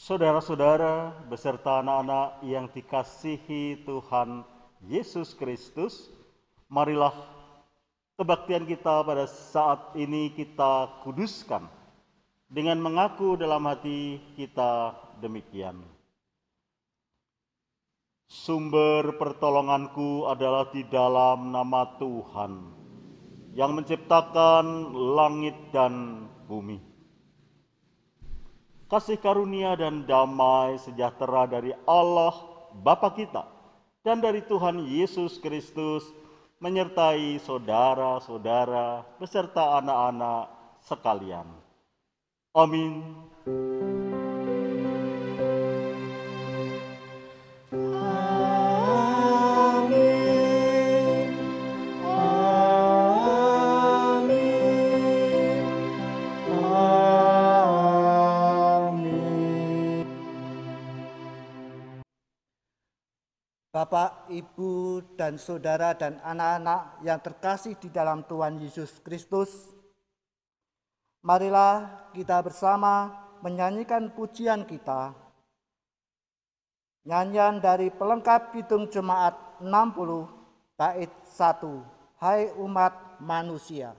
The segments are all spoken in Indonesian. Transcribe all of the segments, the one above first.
Saudara-saudara beserta anak-anak yang dikasihi Tuhan Yesus Kristus, marilah kebaktian kita pada saat ini kita kuduskan dengan mengaku dalam hati kita demikian. Sumber pertolonganku adalah di dalam nama Tuhan yang menciptakan langit dan bumi. Kasih karunia dan damai sejahtera dari Allah Bapa kita dan dari Tuhan Yesus Kristus menyertai saudara-saudara beserta anak-anak sekalian. Amin. Bapak, Ibu, dan Saudara dan anak-anak yang terkasih di dalam Tuhan Yesus Kristus, marilah kita bersama menyanyikan pujian kita. Nyanyian dari pelengkap Kidung Jemaat 60, bait 1, Hai umat manusia.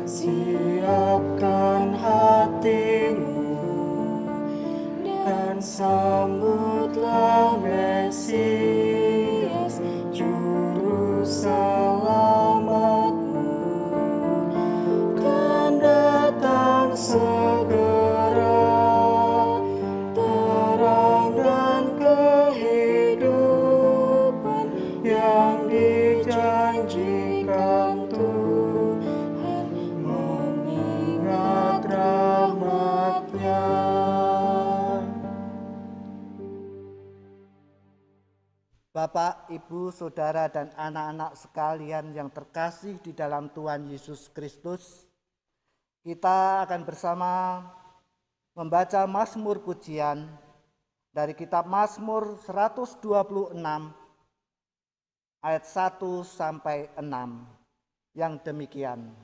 Siapkan hatimu dan sambutlah Mesias, Juru Selamatmu, kan datang segera, terang dan kehidupan yang dijanjikan Tuhan, mengingat rahmat-Nya. Bapak, Ibu, Saudara, dan anak-anak sekalian yang terkasih di dalam Tuhan Yesus Kristus, kita akan bersama membaca Mazmur pujian dari kitab Mazmur 126 ayat 1 sampai 6 yang demikian.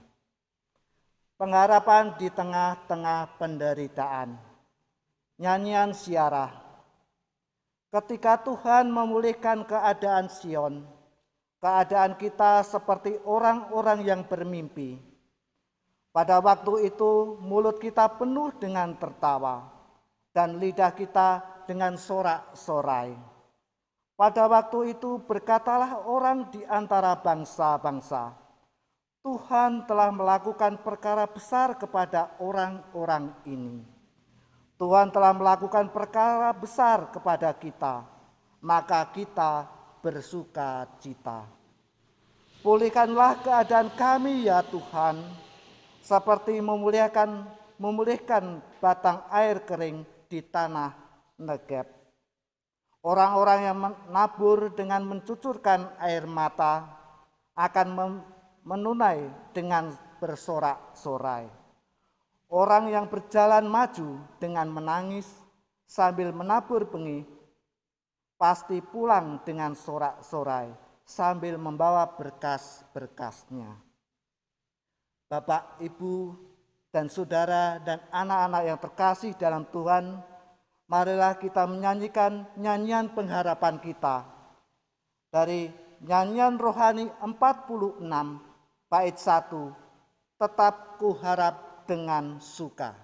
Pengharapan di tengah-tengah penderitaan. Nyanyian Syarah. Ketika Tuhan memulihkan keadaan Sion, keadaan kita seperti orang-orang yang bermimpi. Pada waktu itu mulut kita penuh dengan tertawa dan lidah kita dengan sorak-sorai. Pada waktu itu berkatalah orang di antara bangsa-bangsa, Tuhan telah melakukan perkara besar kepada orang-orang ini. Tuhan telah melakukan perkara besar kepada kita, maka kita bersuka cita. Pulihkanlah keadaan kami ya Tuhan, seperti memulihkan batang air kering di tanah Negeb. Orang-orang yang menabur dengan mencucurkan air mata akan menunai dengan bersorak-sorai. Orang yang berjalan maju dengan menangis sambil menabur benih pasti pulang dengan sorak-sorai sambil membawa berkas-berkasnya. Bapak, Ibu, dan Saudara dan anak-anak yang terkasih dalam Tuhan, marilah kita menyanyikan nyanyian pengharapan kita dari nyanyian rohani 46 bait 1, Tetap Kuharap dengan Suka.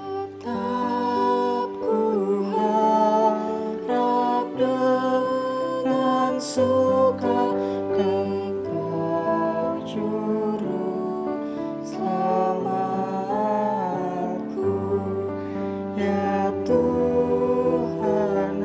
Tetap kuharap dengan suka Engkau juru selamatku, ya Tuhan.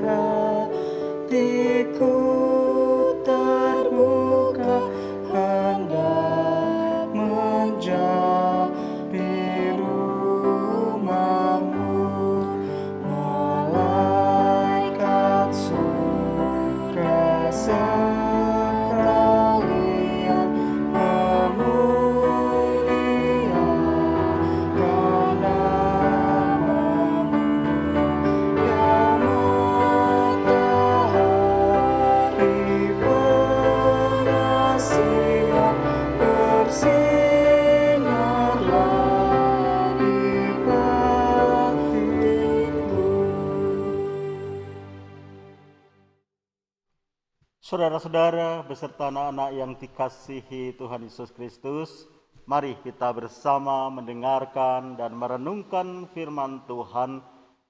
Saudara-saudara beserta anak-anak yang dikasihi Tuhan Yesus Kristus, mari kita bersama mendengarkan dan merenungkan firman Tuhan.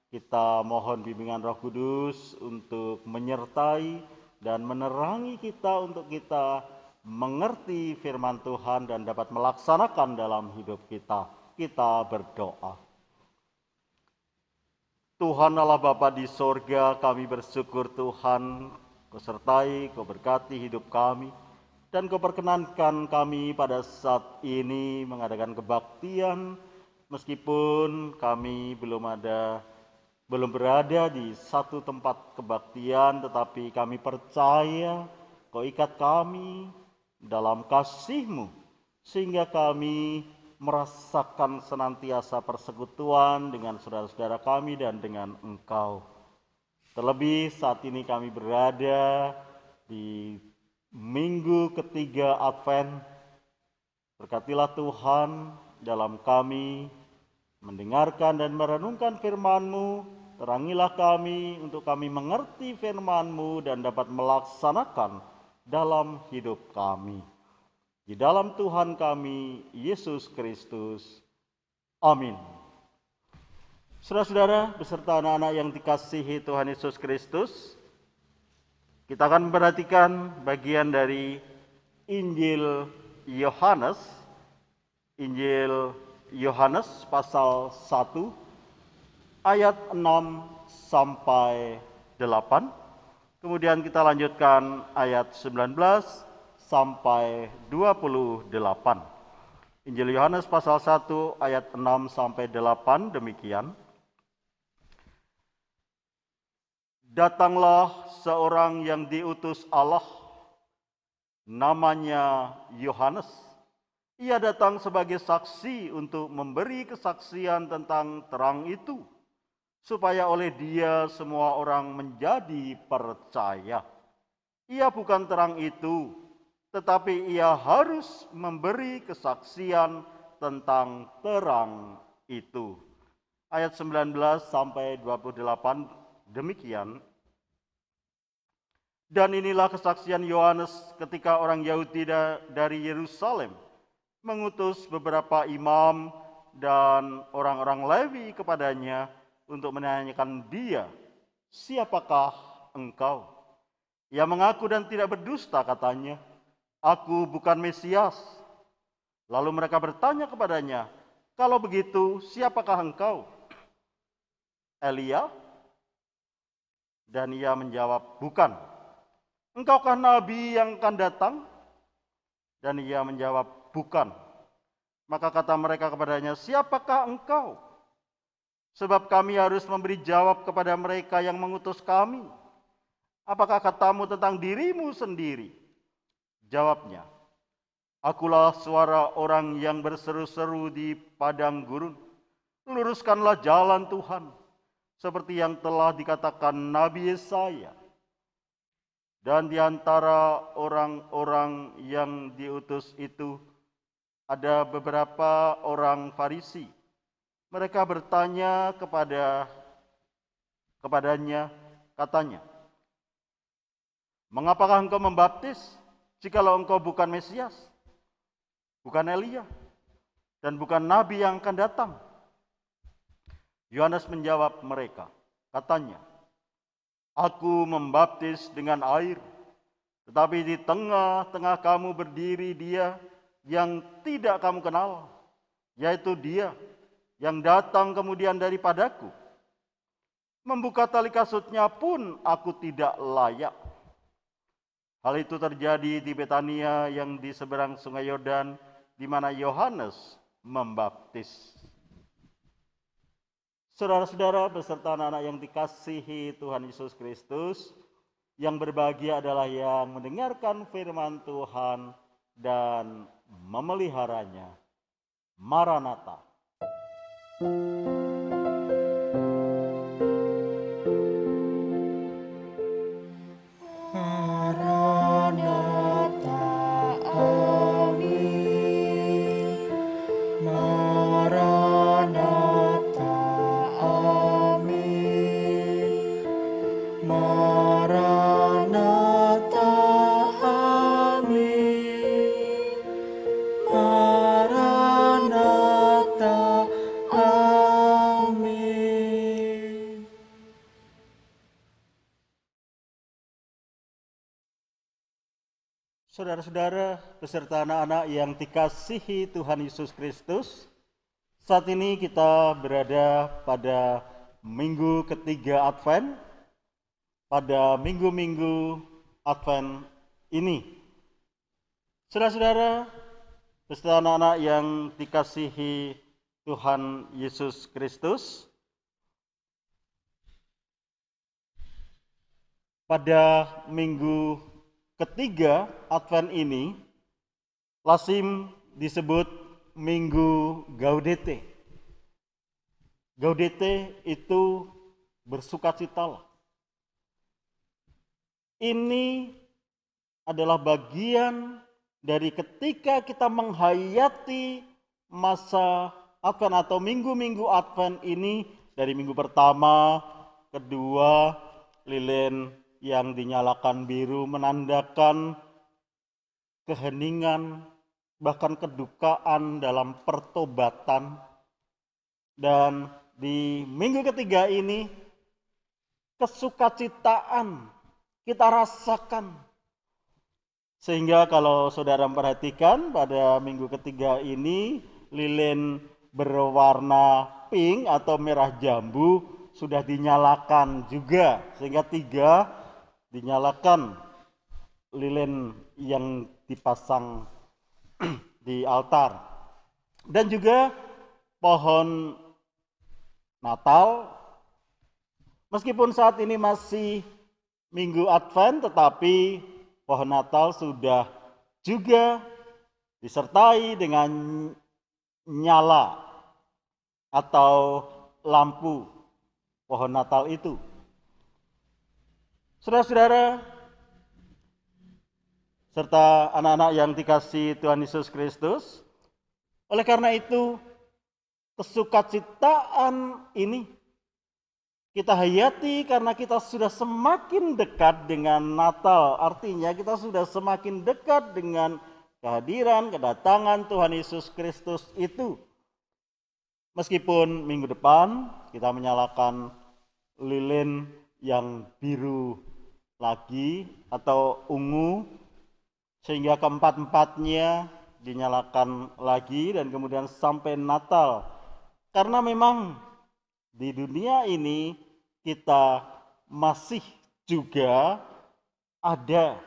Kita mohon bimbingan Roh Kudus untuk menyertai dan menerangi kita untuk kita mengerti firman Tuhan dan dapat melaksanakan dalam hidup kita. Kita berdoa. Tuhan Allah Bapa di sorga, kami bersyukur Tuhan, Kau sertai, Kau berkati hidup kami, dan Kau perkenankan kami pada saat ini mengadakan kebaktian, meskipun kami belum berada di satu tempat kebaktian, tetapi kami percaya Kau ikat kami dalam kasih-Mu, sehingga kami merasakan senantiasa persekutuan dengan saudara-saudara kami dan dengan Engkau. Terlebih saat ini kami berada di minggu ketiga Advent. Berkatilah Tuhan dalam kami mendengarkan dan merenungkan firman-Mu. Terangilah kami untuk kami mengerti firman-Mu dan dapat melaksanakan dalam hidup kami. Di dalam Tuhan kami, Yesus Kristus. Amin. Saudara-saudara beserta anak-anak yang dikasihi Tuhan Yesus Kristus, kita akan memperhatikan bagian dari Injil Yohanes. Injil Yohanes pasal 1 ayat 6 sampai 8. Kemudian kita lanjutkan ayat 19 sampai 28. Injil Yohanes pasal 1 ayat 6 sampai 8 demikian. Datanglah seorang yang diutus Allah, namanya Yohanes. Ia datang sebagai saksi untuk memberi kesaksian tentang terang itu, supaya oleh dia semua orang menjadi percaya. Ia bukan terang itu, tetapi ia harus memberi kesaksian tentang terang itu. Ayat 19 sampai 28 demikian. Dan inilah kesaksian Yohanes ketika orang Yahudi dari Yerusalem mengutus beberapa imam dan orang-orang Lewi kepadanya untuk menanyakan dia, "Siapakah engkau?" Ia mengaku dan tidak berdusta, katanya, "Aku bukan Mesias." Lalu mereka bertanya kepadanya, "Kalau begitu, siapakah engkau?" "Elia?" Dan ia menjawab, "Bukan." "Engkaukah nabi yang akan datang?" Dan ia menjawab, "Bukan." Maka kata mereka kepadanya, "Siapakah engkau? Sebab kami harus memberi jawab kepada mereka yang mengutus kami. Apakah katamu tentang dirimu sendiri?" Jawabnya, "Akulah suara orang yang berseru-seru di padang gurun. Luruskanlah jalan Tuhan, seperti yang telah dikatakan Nabi Yesaya." Dan di antara orang-orang yang diutus itu ada beberapa orang Farisi. Mereka bertanya kepadanya, katanya, "Mengapakah engkau membaptis jikalau engkau bukan Mesias, bukan Elia, dan bukan nabi yang akan datang?" Yohanes menjawab mereka, katanya, "Aku membaptis dengan air, tetapi di tengah-tengah kamu berdiri Dia yang tidak kamu kenal, yaitu Dia yang datang kemudian daripadaku. Membuka tali kasutnya pun aku tidak layak." Hal itu terjadi di Betania yang di seberang Sungai Yordan, di mana Yohanes membaptis. Saudara-saudara beserta anak-anak yang dikasihi Tuhan Yesus Kristus, yang berbahagia adalah yang mendengarkan firman Tuhan dan memeliharanya. Maranatha. Maranatha, amin. Maranatha, amin. Maranatha, Saudara-saudara beserta anak-anak yang dikasihi Tuhan Yesus Kristus, saat ini kita berada pada minggu ketiga Advent, pada minggu-minggu Advent ini. Saudara-saudara beserta anak-anak yang dikasihi Tuhan Yesus Kristus, pada minggu ketiga Advent ini lazim disebut Minggu Gaudete. Gaudete itu bersukacitalah. Ini adalah bagian dari ketika kita menghayati masa Advent atau minggu-minggu Advent ini, dari minggu pertama, kedua, lilin yang dinyalakan biru menandakan keheningan, bahkan kedukaan dalam pertobatan. Dan di minggu ketiga ini, kesukacitaan kita rasakan. Sehingga kalau saudara memperhatikan pada minggu ketiga ini, lilin berwarna pink atau merah jambu sudah dinyalakan juga. Sehingga 3 dinyalakan lilin yang dipasang di altar. Dan juga pohon Natal, meskipun saat ini masih minggu Advent, tetapi pohon Natal sudah juga disertai dengan nyala atau lampu pohon Natal itu. Saudara-saudara, serta anak-anak yang dikasihi Tuhan Yesus Kristus, oleh karena itu kesukacitaan ini kita hayati karena kita sudah semakin dekat dengan Natal. Artinya kita sudah semakin dekat dengan kehadiran, kedatangan Tuhan Yesus Kristus itu. Meskipun minggu depan kita menyalakan lilin yang biru lagi atau ungu, sehingga keempat-empatnya dinyalakan lagi dan kemudian sampai Natal. Karena memang di dunia ini kita masih juga ada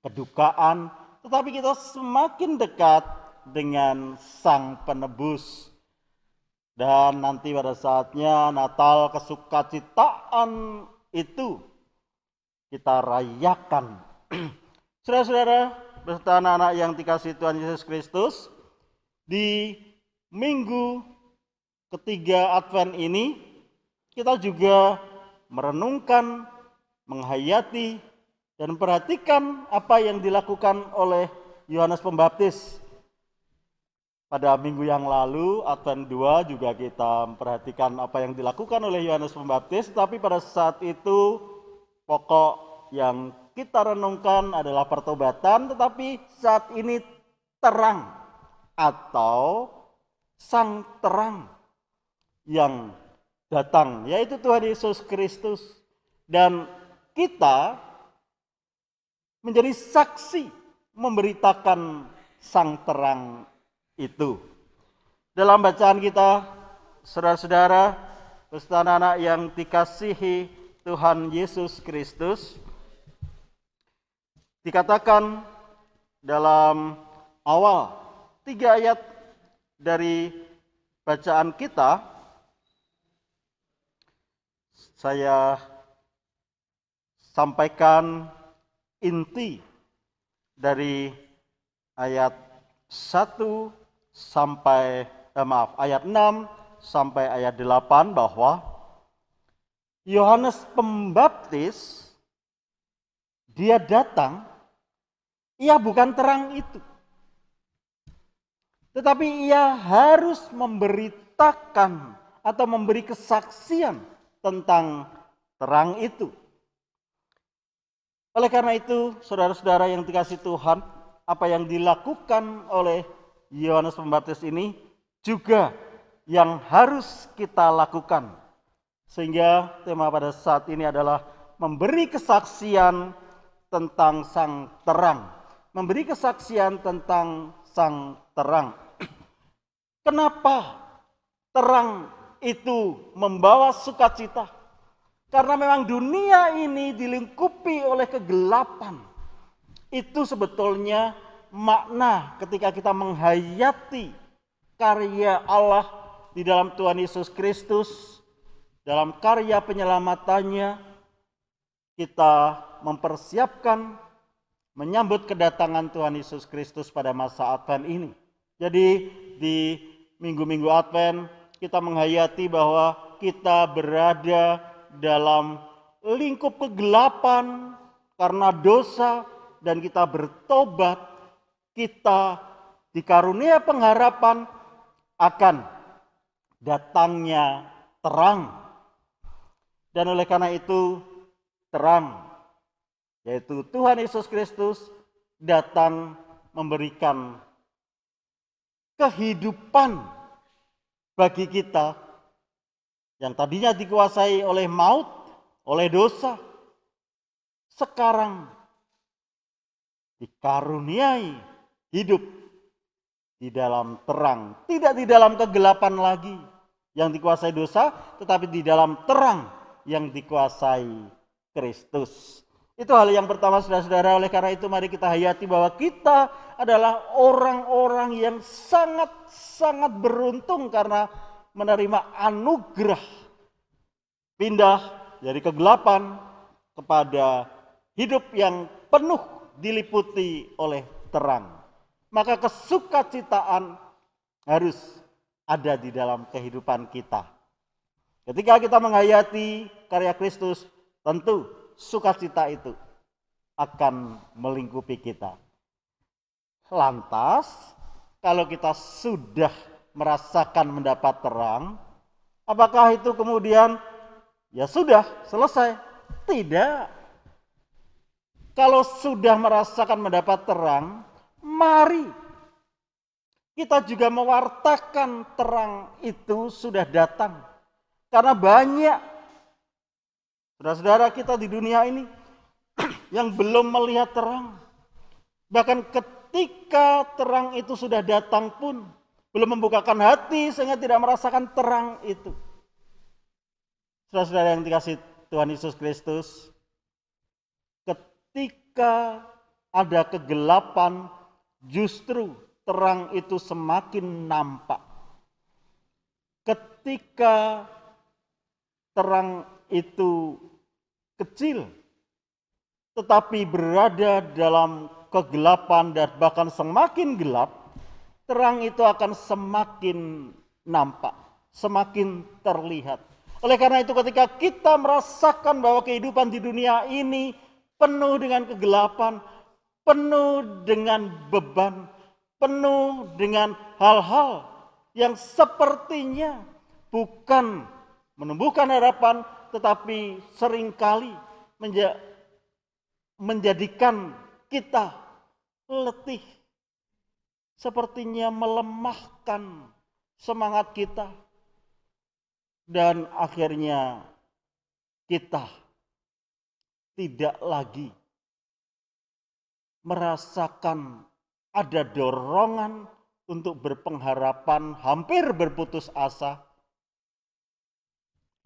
kedukaan, tetapi kita semakin dekat dengan Sang Penebus. Dan nanti pada saatnya Natal, kesukacitaan itu kita rayakan. Saudara-saudara beserta anak-anak yang dikasihi Tuhan Yesus Kristus, di minggu ketiga Advent ini kita juga merenungkan, menghayati, dan perhatikan apa yang dilakukan oleh Yohanes Pembaptis. Pada minggu yang lalu, Advent 2, juga kita memperhatikan apa yang dilakukan oleh Yohanes Pembaptis, tapi pada saat itu pokok yang kita renungkan adalah pertobatan, tetapi saat ini terang atau Sang Terang yang datang, yaitu Tuhan Yesus Kristus. Dan kita menjadi saksi memberitakan Sang Terang itu. Dalam bacaan kita, saudara-saudara, beserta anak-anak yang dikasihi Tuhan Yesus Kristus, dikatakan dalam awal 3 ayat dari bacaan kita, saya sampaikan inti dari ayat 1 sampai ayat 6 sampai ayat 8, bahwa Yohanes Pembaptis dia datang, ia bukan terang itu, tetapi ia harus memberitakan atau memberi kesaksian tentang terang itu. Oleh karena itu, saudara-saudara yang dikasihi Tuhan, apa yang dilakukan oleh Yohanes Pembaptis ini juga yang harus kita lakukan. Sehingga tema pada saat ini adalah memberi kesaksian tentang Sang Terang. memberi kesaksian tentang sang terang. Kenapa terang itu membawa sukacita? Karena memang dunia ini dilingkupi oleh kegelapan. Itu sebetulnya makna ketika kita menghayati karya Allah di dalam Tuhan Yesus Kristus, dalam karya penyelamatannya, kita mempersiapkan menyambut kedatangan Tuhan Yesus Kristus pada masa Advent ini. Jadi di minggu-minggu Advent kita menghayati bahwa kita berada dalam lingkup kegelapan karena dosa dan kita bertobat, kita dikarunia pengharapan akan datangnya terang. Dan oleh karena itu terang, yaitu Tuhan Yesus Kristus, datang memberikan kehidupan bagi kita yang tadinya dikuasai oleh maut, oleh dosa, sekarang dikaruniai hidup di dalam terang, tidak di dalam kegelapan lagi yang dikuasai dosa, tetapi di dalam terang yang dikuasai Kristus. Itu hal yang pertama, saudara-saudara. Oleh karena itu mari kita hayati bahwa kita adalah orang-orang yang sangat-sangat beruntung karena menerima anugerah pindah dari kegelapan kepada hidup yang penuh diliputi oleh terang. Maka kesukacitaan harus ada di dalam kehidupan kita. Ketika kita menghayati karya Kristus, tentu sukacita itu akan melingkupi kita. Lantas, kalau kita sudah merasakan mendapat terang, apakah itu kemudian ya sudah selesai? Tidak. Kalau sudah merasakan mendapat terang, mari kita juga mewartakan terang itu sudah datang. Karena banyak saudara-saudara kita di dunia ini yang belum melihat terang. Bahkan ketika terang itu sudah datang pun belum membukakan hati sehingga tidak merasakan terang itu. Saudara-saudara yang dikasihi Tuhan Yesus Kristus, ketika ada kegelapan, justru terang itu semakin nampak. Ketika terang itu kecil, tetapi berada dalam kegelapan dan bahkan semakin gelap, terang itu akan semakin nampak, semakin terlihat. Oleh karena itu ketika kita merasakan bahwa kehidupan di dunia ini penuh dengan kegelapan, penuh dengan beban, penuh dengan hal-hal yang sepertinya bukan menumbuhkan harapan, tetapi seringkali menjadikan kita letih, sepertinya melemahkan semangat kita, dan akhirnya kita tidak lagi merasakan ada dorongan untuk berpengharapan, hampir berputus asa.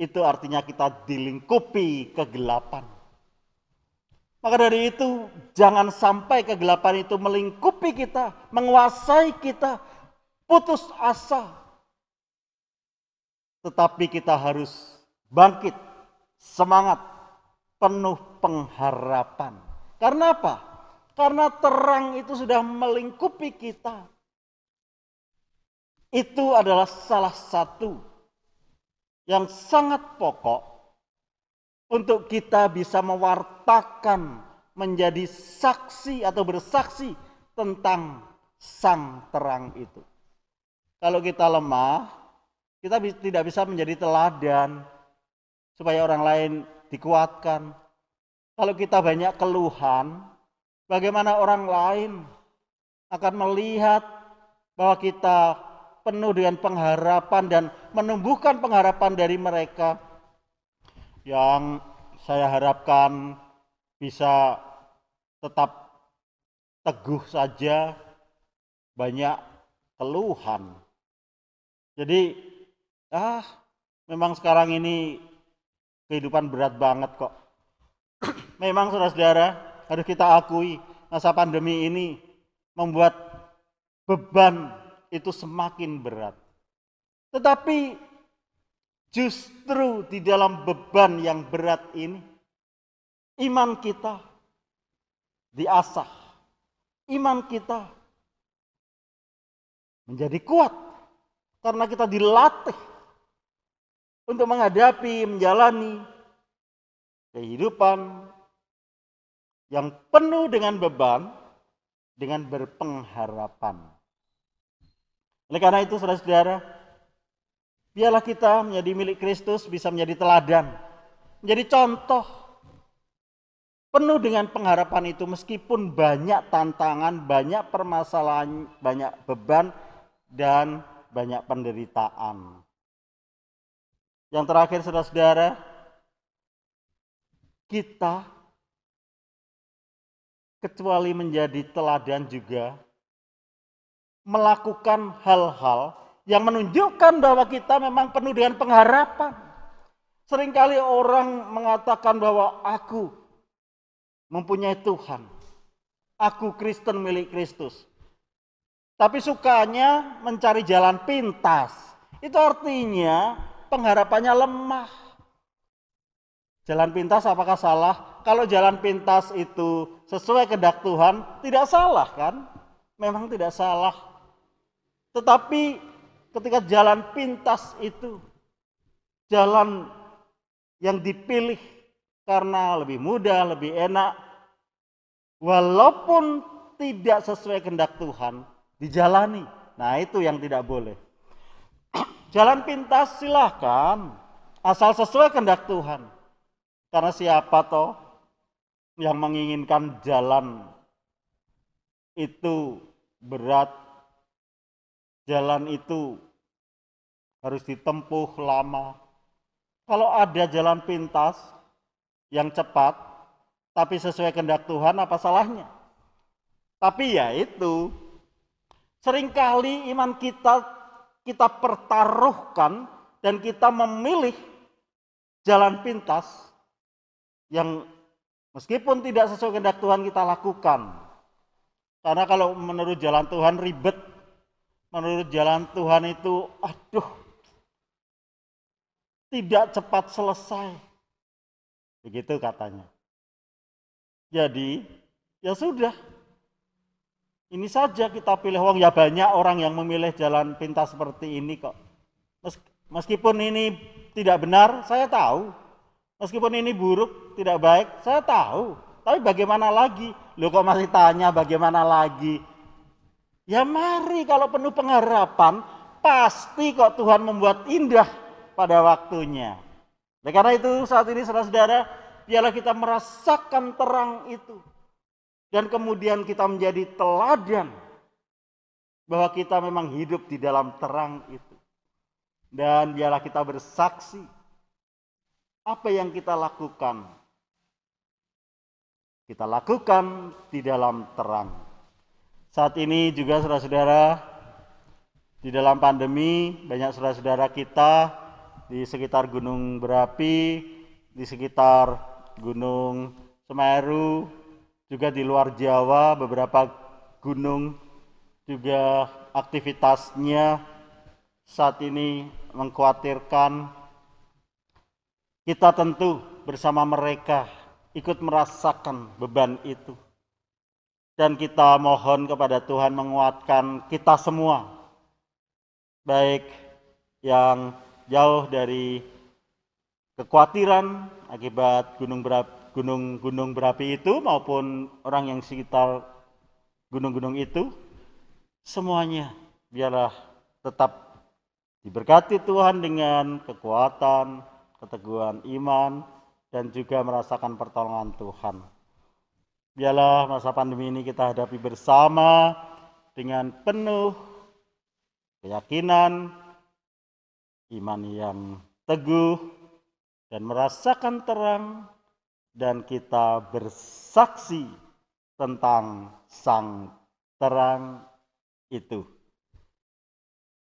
Itu artinya kita dilingkupi kegelapan. Maka dari itu jangan sampai kegelapan itu melingkupi kita, menguasai kita, putus asa. Tetapi kita harus bangkit, semangat, penuh pengharapan. Karena apa? Karena terang itu sudah melingkupi kita. Itu adalah salah satu yang sangat pokok untuk kita bisa mewartakan, menjadi saksi atau bersaksi tentang sang terang itu. Kalau kita lemah, kita tidak bisa menjadi teladan supaya orang lain dikuatkan. Kalau kita banyak keluhan, bagaimana orang lain akan melihat bahwa kita penuh dengan pengharapan dan menumbuhkan pengharapan dari mereka yang saya harapkan bisa tetap teguh saja banyak keluhan. Jadi memang sekarang ini kehidupan berat banget kok. Memang saudara-saudara harus kita akui masa pandemi ini membuat beban itu semakin berat. Tetapi justru di dalam beban yang berat ini iman kita diasah. Iman kita menjadi kuat karena kita dilatih untuk menghadapi, menjalani kehidupan yang penuh dengan beban, dengan berpengharapan. Oleh karena itu saudara-saudara, biarlah kita menjadi milik Kristus, bisa menjadi teladan, menjadi contoh penuh dengan pengharapan itu meskipun banyak tantangan, banyak permasalahan, banyak beban, dan banyak penderitaan. Yang terakhir saudara-saudara, kita kecuali menjadi teladan juga melakukan hal-hal yang menunjukkan bahwa kita memang penuh dengan pengharapan. Seringkali orang mengatakan bahwa aku mempunyai Tuhan, aku Kristen milik Kristus. Tapi sukanya mencari jalan pintas. Itu artinya pengharapannya lemah. Jalan pintas apakah salah? Kalau jalan pintas itu sesuai kehendak Tuhan, tidak salah kan? Memang tidak salah. Tetapi ketika jalan pintas itu jalan yang dipilih karena lebih mudah, lebih enak, walaupun tidak sesuai kehendak Tuhan, dijalani. Nah, itu yang tidak boleh. Jalan pintas silahkan, asal sesuai kehendak Tuhan. Karena siapa toh yang menginginkan jalan itu berat, jalan itu harus ditempuh lama. Kalau ada jalan pintas yang cepat, tapi sesuai kehendak Tuhan, apa salahnya? Tapi ya itu, seringkali iman kita pertaruhkan dan kita memilih jalan pintas yang meskipun tidak sesuai kehendak Tuhan kita lakukan. Karena kalau menurut jalan Tuhan ribet, menurut jalan Tuhan itu tidak cepat selesai. Begitu katanya. Jadi ya sudah. Ini saja kita pilih, ya banyak orang yang memilih jalan pintas seperti ini kok. Meskipun ini tidak benar, saya tahu. Meskipun ini buruk, tidak baik, saya tahu. Tapi bagaimana lagi? Loh kok masih tanya bagaimana lagi? Ya mari, kalau penuh pengharapan, pasti kok Tuhan membuat indah pada waktunya. Oleh karena itu saat ini saudara-saudara, biarlah kita merasakan terang itu. Dan kemudian kita menjadi teladan bahwa kita memang hidup di dalam terang itu. Dan biarlah kita bersaksi apa yang kita lakukan. Kita lakukan di dalam terang. Saat ini juga saudara-saudara, di dalam pandemi banyak saudara-saudara kita di sekitar Gunung Berapi, di sekitar Gunung Semeru, juga di luar Jawa, beberapa gunung juga aktivitasnya saat ini mengkhawatirkan. Kita tentu bersama mereka ikut merasakan beban itu. Dan kita mohon kepada Tuhan menguatkan kita semua. Baik yang jauh dari kekhawatiran akibat gunung berapi itu maupun orang yang sekitar gunung-gunung itu, semuanya biarlah tetap diberkati Tuhan dengan kekuatan, keteguhan iman, dan juga merasakan pertolongan Tuhan. Biarlah masa pandemi ini kita hadapi bersama dengan penuh keyakinan, iman yang teguh, dan merasakan terang, dan kita bersaksi tentang sang terang itu.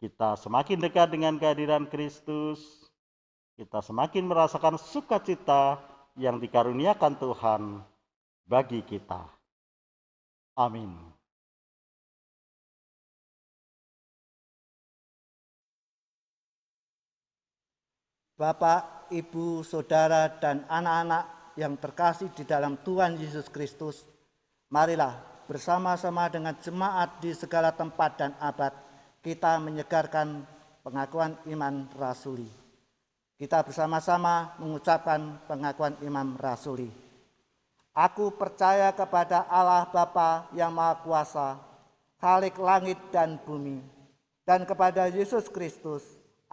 Kita semakin dekat dengan kehadiran Kristus, kita semakin merasakan sukacita yang dikaruniakan Tuhan bagi kita. Amin. Bapak, Ibu, Saudara, dan anak-anak yang terkasih di dalam Tuhan Yesus Kristus, marilah bersama-sama dengan jemaat di segala tempat dan abad kita menyegarkan pengakuan iman rasuli. Kita bersama-sama mengucapkan pengakuan iman rasuli. Aku percaya kepada Allah Bapa yang Maha Kuasa, Khalik langit dan bumi, dan kepada Yesus Kristus,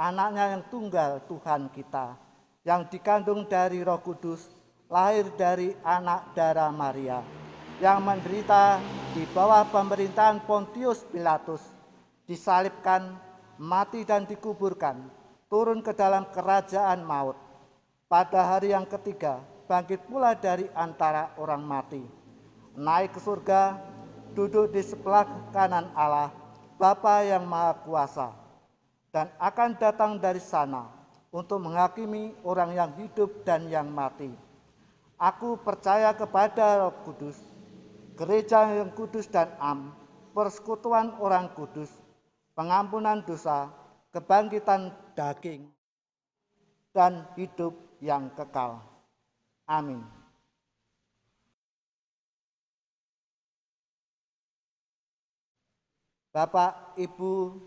Anaknya yang tunggal Tuhan kita, yang dikandung dari Roh Kudus, lahir dari anak darah Maria, yang menderita di bawah pemerintahan Pontius Pilatus, disalibkan, mati dan dikuburkan, turun ke dalam kerajaan maut. Pada hari yang ketiga, bangkit pula dari antara orang mati, naik ke surga, duduk di sebelah kanan Allah, Bapa yang Maha Kuasa, dan akan datang dari sana untuk menghakimi orang yang hidup dan yang mati. Aku percaya kepada Roh Kudus, gereja yang kudus dan am, persekutuan orang kudus, pengampunan dosa, kebangkitan daging, dan hidup yang kekal. Amin. Bapak, Ibu,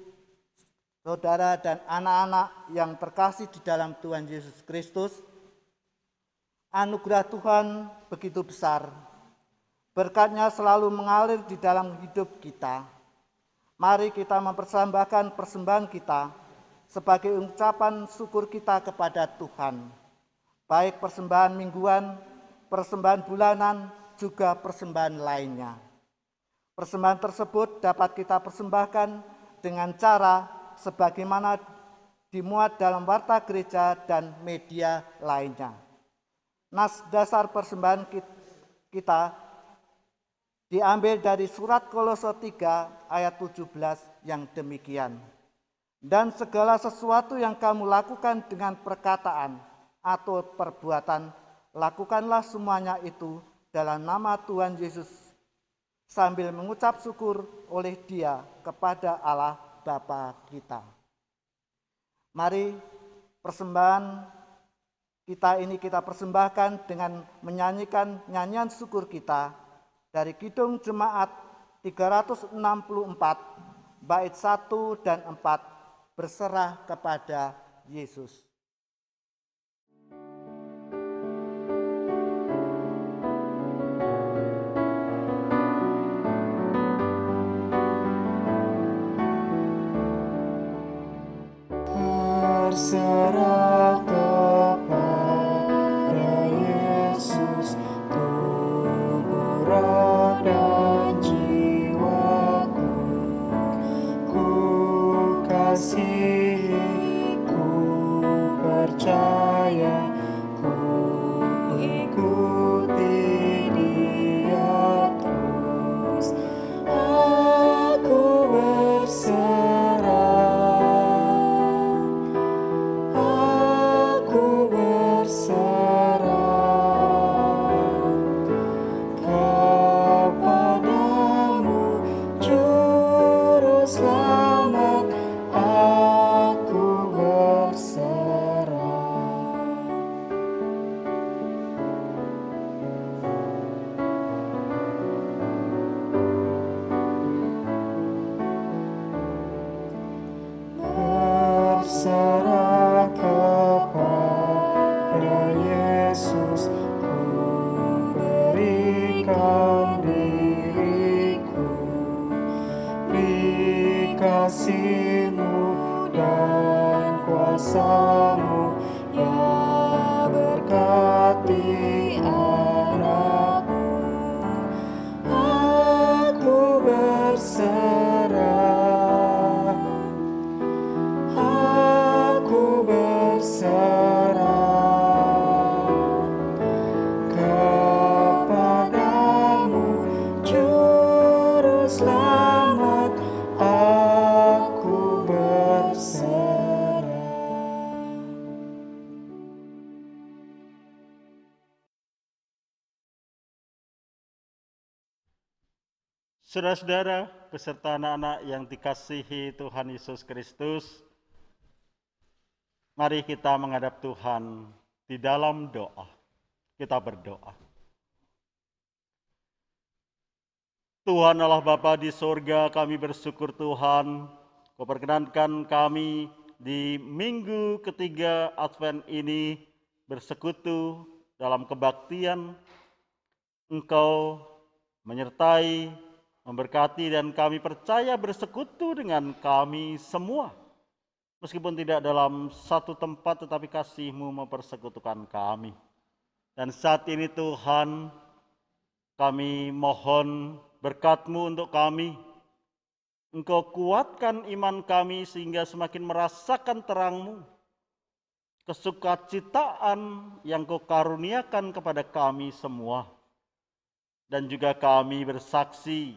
Saudara, dan anak-anak yang terkasih di dalam Tuhan Yesus Kristus, anugerah Tuhan begitu besar. Berkat-Nya selalu mengalir di dalam hidup kita. Mari kita mempersembahkan persembahan kita sebagai ucapan syukur kita kepada Tuhan. Baik persembahan mingguan, persembahan bulanan, juga persembahan lainnya. Persembahan tersebut dapat kita persembahkan dengan cara sebagaimana dimuat dalam warta gereja dan media lainnya. Nas dasar persembahan kita diambil dari surat Kolose 3 ayat 17 yang demikian. Dan segala sesuatu yang kamu lakukan dengan perkataan atau perbuatan, lakukanlah semuanya itu dalam nama Tuhan Yesus, sambil mengucap syukur oleh Dia kepada Allah Bapa kita. Mari persembahan kita ini kita persembahkan dengan menyanyikan nyanyian syukur kita dari Kidung Jemaat 364 bait 1 dan 4, berserah kepada Yesus. Berserah kepada Yesus, tubuh, roh, dan jiwaku. Ku kasihi, ku percaya, ku ikuti Dia terus. Aku berserah. Berserah kepada Yesus, ku berikan diriku. Beri kasih-Mu dan kuasa-Mu, ya berkati anakmu. Aku berserah. Aku berserah. Saudara-saudara beserta anak-anak yang dikasihi Tuhan Yesus Kristus, mari kita menghadap Tuhan di dalam doa. Kita berdoa. Tuhan Allah Bapa di sorga, kami bersyukur Tuhan, Kau perkenankan kami di minggu ketiga Advent ini bersekutu dalam kebaktian. Engkau menyertai, memberkati, dan kami percaya bersekutu dengan kami semua. Meskipun tidak dalam satu tempat, tetapi kasih-Mu mempersekutukan kami. Dan saat ini Tuhan, kami mohon berkat-Mu untuk kami. Engkau kuatkan iman kami sehingga semakin merasakan terang-Mu. Kesukacitaan yang Kau karuniakan kepada kami semua. Dan juga kami bersaksi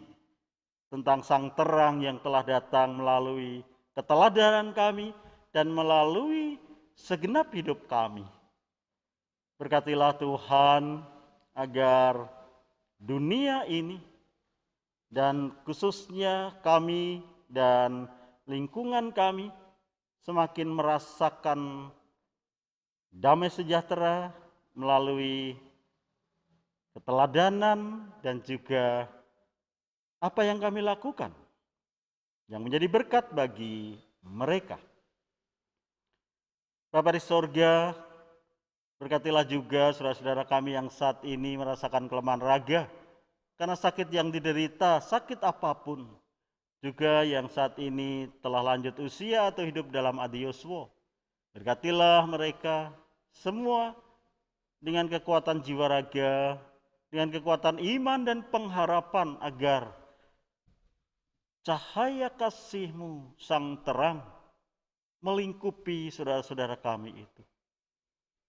tentang sang terang yang telah datang melalui keteladanan kami dan melalui segenap hidup kami. Berkatilah Tuhan agar dunia ini dan khususnya kami dan lingkungan kami semakin merasakan damai sejahtera melalui keteladanan dan juga apa yang kami lakukan yang menjadi berkat bagi mereka. Bapa di sorga, berkatilah juga saudara-saudara kami yang saat ini merasakan kelemahan raga karena sakit yang diderita, sakit apapun. Juga yang saat ini telah lanjut usia atau hidup dalam adioswo. Berkatilah mereka semua dengan kekuatan jiwa raga, dengan kekuatan iman dan pengharapan agar cahaya kasih-Mu sang terang melingkupi saudara-saudara kami itu.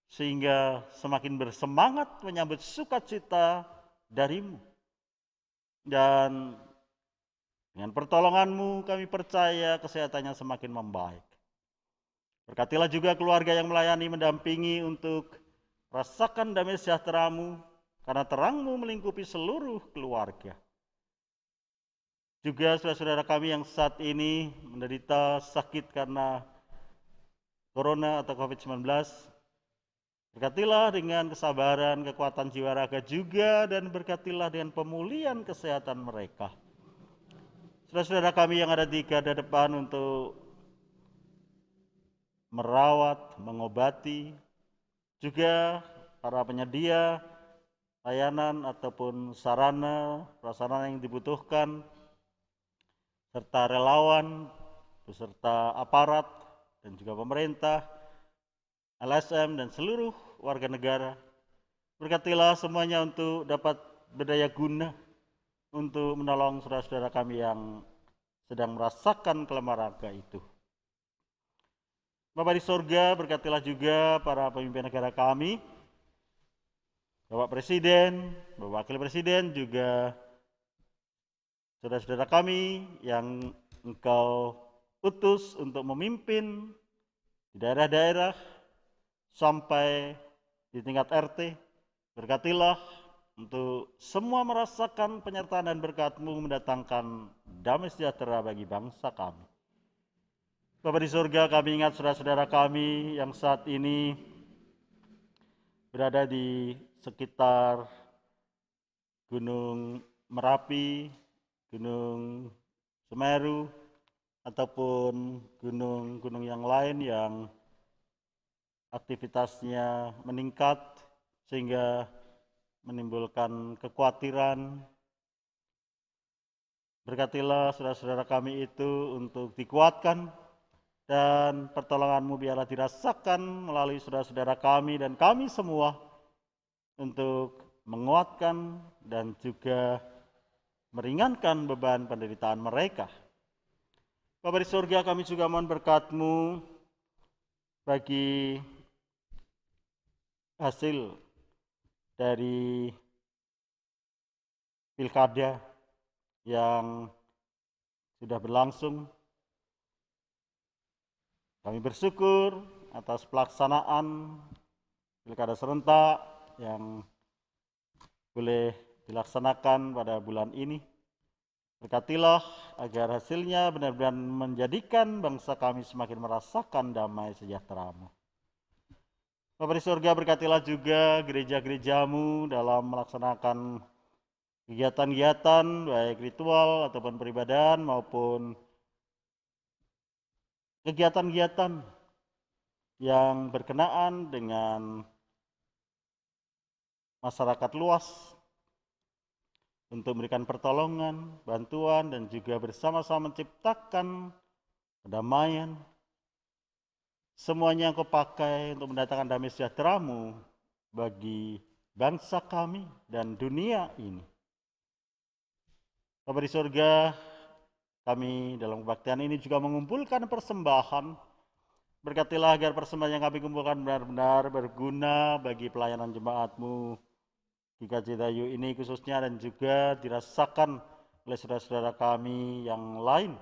Sehingga semakin bersemangat menyambut sukacita dari-Mu. Dan dengan pertolongan-Mu kami percaya kesehatannya semakin membaik. Berkatilah juga keluarga yang melayani, mendampingi untuk rasakan damai sejahtera-Mu, karena terang-Mu melingkupi seluruh keluarga. Juga saudara-saudara kami yang saat ini menderita sakit karena Corona atau COVID-19, berkatilah dengan kesabaran, kekuatan jiwa raga juga, dan berkatilah dengan pemulihan kesehatan mereka. Saudara-saudara kami yang ada di garda depan untuk merawat, mengobati, juga para penyedia layanan ataupun sarana, prasarana yang dibutuhkan, serta relawan, beserta aparat, dan juga pemerintah, LSM, dan seluruh warga negara. Berkatilah semuanya untuk dapat berdaya guna untuk menolong saudara-saudara kami yang sedang merasakan kelemahan raga itu. Bapa di sorga, berkatilah juga para pemimpin negara kami, Bapak Presiden, Bapak Wakil Presiden, juga saudara-saudara kami yang Engkau utus untuk memimpin di daerah-daerah sampai di tingkat RT. Berkatilah untuk semua merasakan penyertaan dan berkat-Mu mendatangkan damai sejahtera bagi bangsa kami. Bapa di surga, kami ingat saudara-saudara kami yang saat ini berada di sekitar Gunung Merapi, Gunung Semeru, ataupun gunung-gunung yang lain yang aktivitasnya meningkat sehingga menimbulkan kekhawatiran. Berkatilah saudara-saudara kami itu untuk dikuatkan, dan pertolongan-Mu biarlah dirasakan melalui saudara-saudara kami dan kami semua untuk menguatkan dan juga meringankan beban penderitaan mereka. Bapa di surga, kami juga mohon berkat-Mu bagi hasil dari pilkada yang sudah berlangsung. Kami bersyukur atas pelaksanaan pilkada serentak yang boleh dilaksanakan pada bulan ini. Berkatilah agar hasilnya benar-benar menjadikan bangsa kami semakin merasakan damai sejahtera-Mu. Bapa di surga, berkatilah juga gereja-gerejamu dalam melaksanakan kegiatan-kegiatan baik ritual ataupun peribadahan maupun kegiatan-kegiatan yang berkenaan dengan masyarakat luas untuk memberikan pertolongan, bantuan, dan juga bersama-sama menciptakan kedamaian. Semuanya Engkau pakai untuk mendatangkan damai sejahtera-Mu bagi bangsa kami dan dunia ini. Bapa di surga, kami dalam kebaktian ini juga mengumpulkan persembahan. Berkatilah agar persembahan yang kami kumpulkan benar-benar berguna bagi pelayanan jemaat-Mu di Kajitayu ini khususnya, dan juga dirasakan oleh saudara-saudara kami yang lain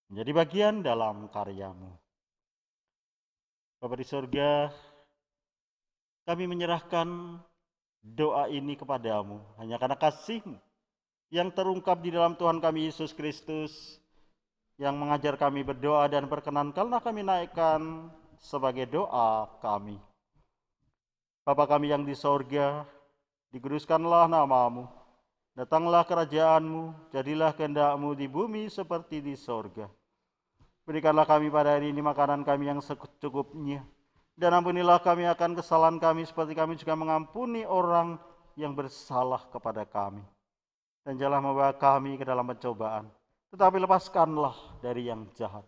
menjadi bagian dalam karya-Mu. Bapa di surga, kami menyerahkan doa ini kepadamu hanya karena kasih-Mu yang terungkap di dalam Tuhan kami Yesus Kristus, yang mengajar kami berdoa dan perkenankanlah kami naikkan sebagai doa kami. Bapa kami yang di sorga, dikuduskanlah nama-Mu, datanglah kerajaan-Mu, jadilah kehendak-Mu di bumi seperti di sorga. Berikanlah kami pada hari ini makanan kami yang secukupnya, dan ampunilah kami akan kesalahan kami seperti kami juga mengampuni orang yang bersalah kepada kami. Dan janganlah membawa kami ke dalam pencobaan, tetapi lepaskanlah dari yang jahat.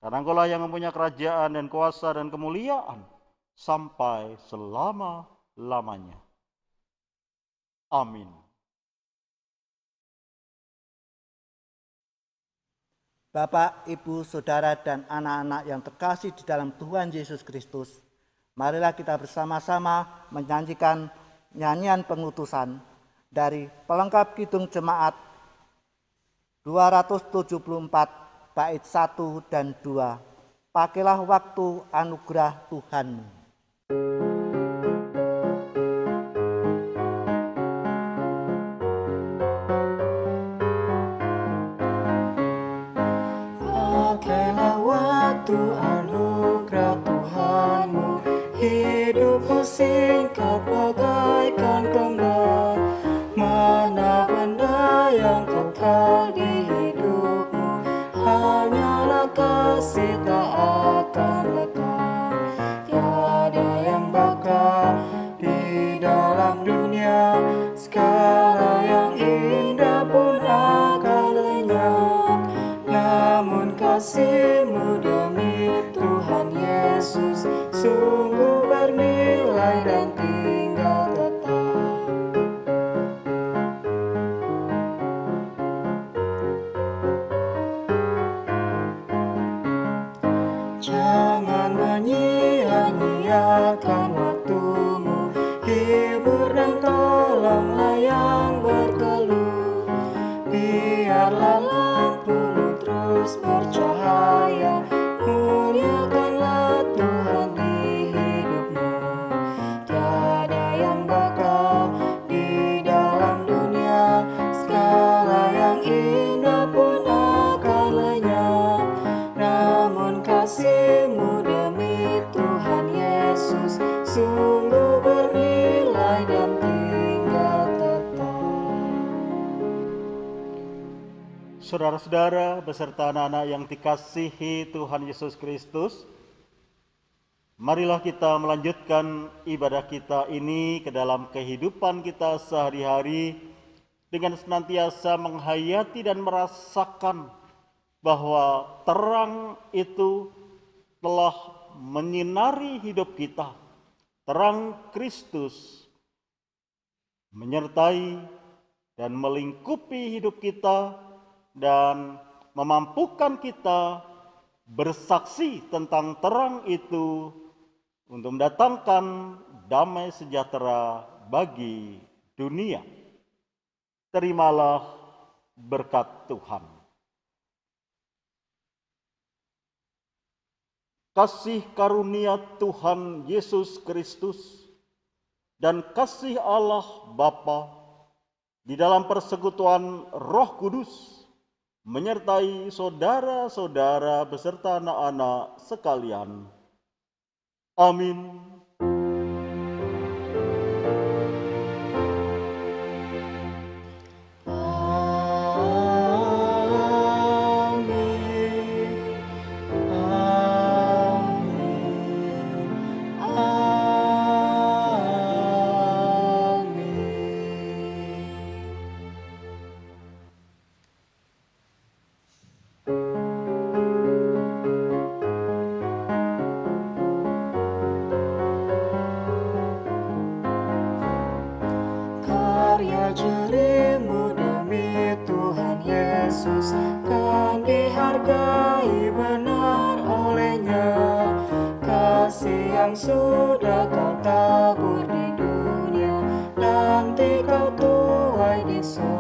Karena Engkau-lah yang mempunyai kerajaan dan kuasa dan kemuliaan sampai selama-lamanya. Amin. Bapak, Ibu, Saudara, dan anak-anak yang terkasih di dalam Tuhan Yesus Kristus, marilah kita bersama-sama menyanyikan nyanyian pengutusan dari pelengkap Kidung Jemaat 274 bait 1 dan 2. Pakailah waktu anugerah Tuhanmu. Pakailah waktu anugerah Tuhanmu, hidupmu singkat bagaikan kembang. Mana benda yang kekal di hidupmu, hanyalah kasih tak akan lekang. Tiada yang bakal di dalam dunia, segala yang indah pun akan lenyap. Namun kasih-Mu demi Tuhan Yesus sungguh bernilai dan tinggal tetap. Jangan menyia-nyiakan waktumu, hibur dan tolonglah yang berkeluh. Biarlah lampumu terus bercahaya, muliakanlah Tuhan di hidupmu. Tiada yang bakal di dalam dunia, segala yang indah pun akan lenyap. Namun kasih-Mu demi Tuhan Yesus sungguh bernilai dan tinggal tetap. Saudara-saudara beserta anak-anak yang dikasihi Tuhan Yesus Kristus, marilah kita melanjutkan ibadah kita ini ke dalam kehidupan kita sehari-hari dengan senantiasa menghayati dan merasakan bahwa terang itu telah menyinari hidup kita. Terang Kristus menyertai dan melingkupi hidup kita dan memampukan kita bersaksi tentang terang itu untuk mendatangkan damai sejahtera bagi dunia. Terimalah berkat Tuhan. Kasih karunia Tuhan Yesus Kristus dan kasih Allah Bapa di dalam persekutuan Roh Kudus, menyertai saudara-saudara beserta anak-anak sekalian. Amin. Karya jerimu demi Tuhan Yesus kan dihargai benar olehnya. Kasih yang sudah kau tabur di dunia, nanti kau tuai di surga.